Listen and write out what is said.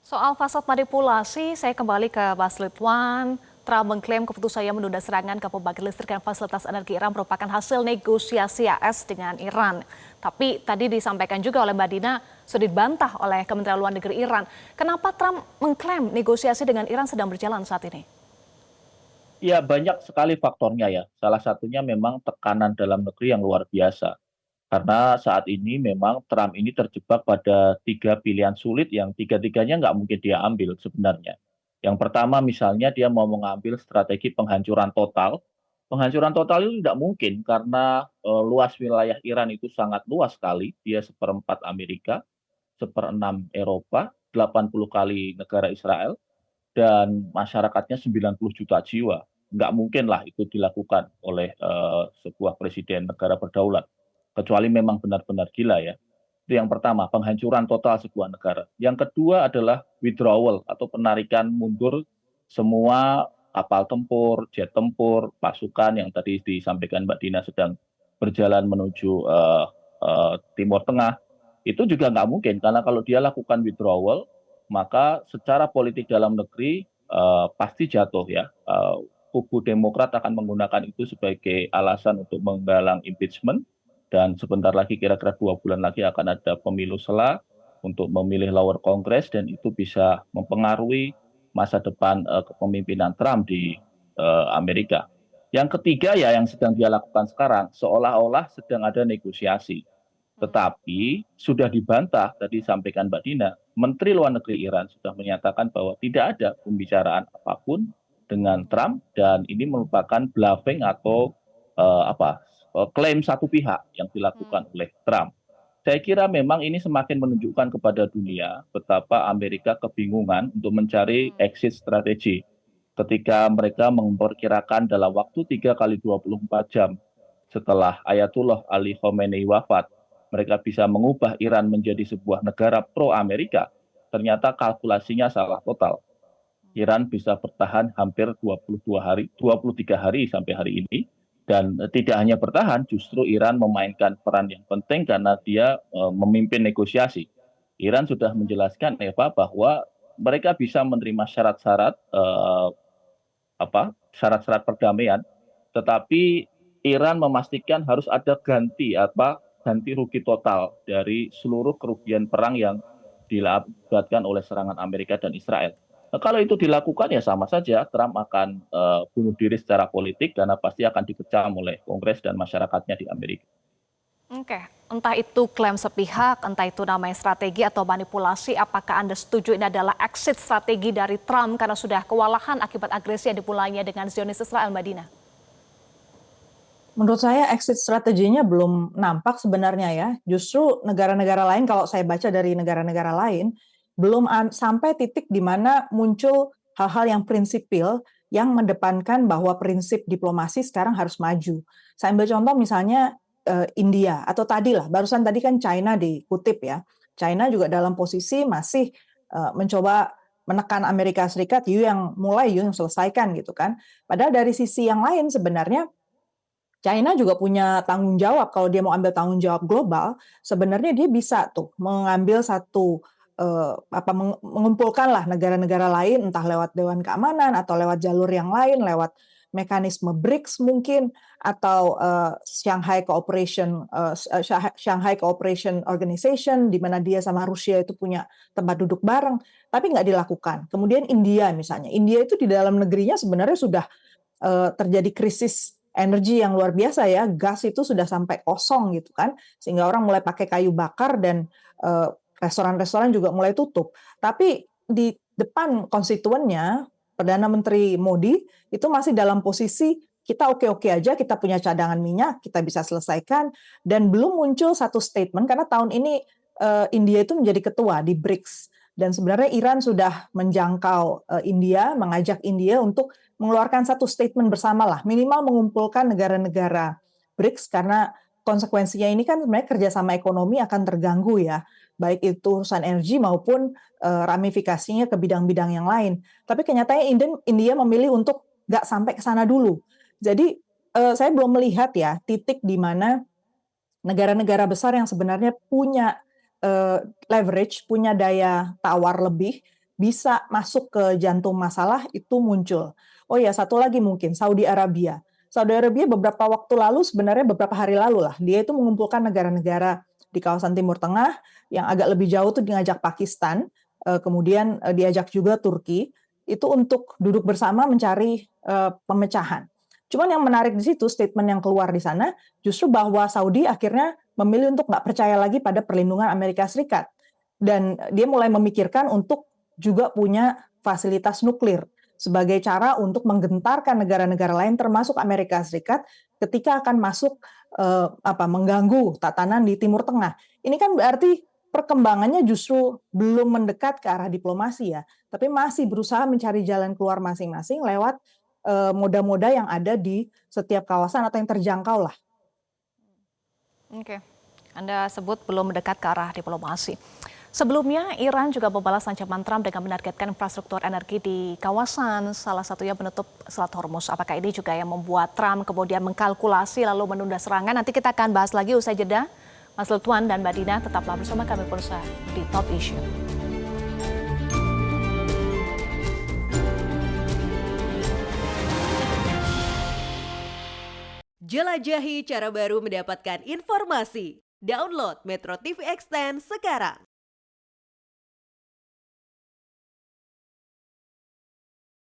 Soal fasad manipulasi, saya kembali ke Mas Ridwan. Trump mengklaim keputusannya menunda serangan ke pembangkit listrik dan fasilitas energi Iran merupakan hasil negosiasi AS dengan Iran. Tapi tadi disampaikan juga oleh Mbak Dina, sudah dibantah oleh Kementerian Luar Negeri Iran. Kenapa Trump mengklaim negosiasi dengan Iran sedang berjalan saat ini? Ya, banyak sekali faktornya ya. Salah satunya memang tekanan dalam negeri yang luar biasa. Karena saat ini memang Trump ini terjebak pada tiga pilihan sulit yang tiga-tiganya nggak mungkin dia ambil sebenarnya. Yang pertama misalnya dia mau mengambil strategi penghancuran total. Penghancuran total itu tidak mungkin karena luas wilayah Iran itu sangat luas sekali. Dia seperempat Amerika, seperenam Eropa, 80 kali negara Israel dan masyarakatnya 90 juta jiwa. Nggak mungkin lah itu dilakukan oleh sebuah presiden negara berdaulat. Kecuali memang benar-benar gila ya. Itu yang pertama, penghancuran total sebuah negara. Yang kedua adalah withdrawal atau penarikan mundur semua kapal tempur, jet tempur, pasukan yang tadi disampaikan Mbak Dina sedang berjalan menuju Timur Tengah. Itu juga nggak mungkin, karena kalau dia lakukan withdrawal, maka secara politik dalam negeri pasti jatuh ya. Kubu Demokrat akan menggunakan itu sebagai alasan untuk menggalang impeachment dan sebentar lagi kira-kira 2 bulan lagi akan ada pemilu sela untuk memilih lower Congress dan itu bisa mempengaruhi masa depan kepemimpinan Trump di Amerika. Yang ketiga ya yang sedang dia lakukan sekarang seolah-olah sedang ada negosiasi. Tetapi sudah dibantah tadi sampaikan Mbak Dina, Menteri Luar Negeri Iran sudah menyatakan bahwa tidak ada pembicaraan apapun dengan Trump dan ini merupakan bluffing atau klaim satu pihak yang dilakukan oleh Trump. Saya kira memang ini semakin menunjukkan kepada dunia betapa Amerika kebingungan untuk mencari exit strategi ketika mereka memperkirakan dalam waktu 3 kali 24 jam setelah Ayatullah Ali Khamenei wafat, mereka bisa mengubah Iran menjadi sebuah negara pro-Amerika. Ternyata kalkulasinya salah total. Iran bisa bertahan hampir 22 hari, 23 hari sampai hari ini. Dan tidak hanya bertahan, justru Iran memainkan peran yang penting karena dia memimpin negosiasi. Iran sudah menjelaskan Eva bahwa mereka bisa menerima syarat-syarat syarat-syarat perdamaian, tetapi Iran memastikan harus ada ganti rugi total dari seluruh kerugian perang yang diakibatkan oleh serangan Amerika dan Israel. Nah, kalau itu dilakukan ya sama saja Trump akan bunuh diri secara politik karena pasti akan dikecam oleh Kongres dan masyarakatnya di Amerika. Oke, entah itu klaim sepihak, entah itu namanya strategi atau manipulasi, apakah Anda setuju ini adalah exit strategi dari Trump karena sudah kewalahan akibat agresi yang dimulainya dengan Zionis Israel, Mbak Dina? Menurut saya exit strateginya belum nampak sebenarnya ya. Justru negara-negara lain kalau saya baca dari negara-negara lain belum sampai titik di mana muncul hal-hal yang prinsipil yang mendepankan bahwa prinsip diplomasi sekarang harus maju. Saya ambil contoh misalnya India atau barusan tadi kan China dikutip ya. China juga dalam posisi masih mencoba menekan Amerika Serikat, you yang mulai, you yang selesaikan gitu kan. Padahal dari sisi yang lain sebenarnya China juga punya tanggung jawab kalau dia mau ambil tanggung jawab global, sebenarnya dia bisa tuh mengambil satu mengumpulkanlah negara-negara lain entah lewat Dewan Keamanan atau lewat jalur yang lain, lewat mekanisme BRICS mungkin atau Shanghai Cooperation Organization di mana dia sama Rusia itu punya tempat duduk bareng, tapi nggak dilakukan. Kemudian India misalnya, India itu di dalam negerinya sebenarnya sudah terjadi krisis energi yang luar biasa ya, gas itu sudah sampai kosong gitu kan, sehingga orang mulai pakai kayu bakar dan restoran-restoran juga mulai tutup. Tapi di depan konstituennya, Perdana Menteri Modi itu masih dalam posisi kita oke-oke aja, kita punya cadangan minyak, kita bisa selesaikan, dan belum muncul satu statement karena tahun ini India itu menjadi ketua di BRICS. Dan sebenarnya Iran sudah menjangkau India, mengajak India untuk mengeluarkan satu statement bersama lah, minimal mengumpulkan negara-negara BRICS karena konsekuensinya ini kan sebenarnya kerjasama ekonomi akan terganggu ya, baik itu urusan energi maupun ramifikasinya ke bidang-bidang yang lain. Tapi kenyataannya India memilih untuk nggak sampai ke sana dulu. Jadi saya belum melihat ya titik di mana negara-negara besar yang sebenarnya punya leverage, punya daya tawar lebih bisa masuk ke jantung masalah itu muncul. Oh ya, satu lagi mungkin Saudi Arabia. Saudi Arabia beberapa waktu lalu, sebenarnya beberapa hari lalu lah, dia itu mengumpulkan negara-negara di kawasan Timur Tengah yang agak lebih jauh tuh ngajak Pakistan, kemudian diajak juga Turki, itu untuk duduk bersama mencari pemecahan. Cuman yang menarik di situ statement yang keluar di sana justru bahwa Saudi akhirnya memilih untuk nggak percaya lagi pada perlindungan Amerika Serikat. Dan dia mulai memikirkan untuk juga punya fasilitas nuklir sebagai cara untuk menggentarkan negara-negara lain termasuk Amerika Serikat ketika akan masuk mengganggu tatanan di Timur Tengah. Ini kan berarti perkembangannya justru belum mendekat ke arah diplomasi ya, tapi masih berusaha mencari jalan keluar masing-masing lewat moda-moda yang ada di setiap kawasan atau yang terjangkau lah. Oke, Anda sebut belum mendekat ke arah diplomasi. Sebelumnya, Iran juga membalas ancaman Trump dengan menargetkan infrastruktur energi di kawasan, salah satunya menutup Selat Hormuz. Apakah ini juga yang membuat Trump kemudian mengkalkulasi lalu menunda serangan? Nanti kita akan bahas lagi usai jeda. Mas Lutwan dan Mbak Dina tetaplah bersama kami pemirsa di Top Issue. Jelajahi cara baru mendapatkan informasi. Download Metro TV Extend sekarang.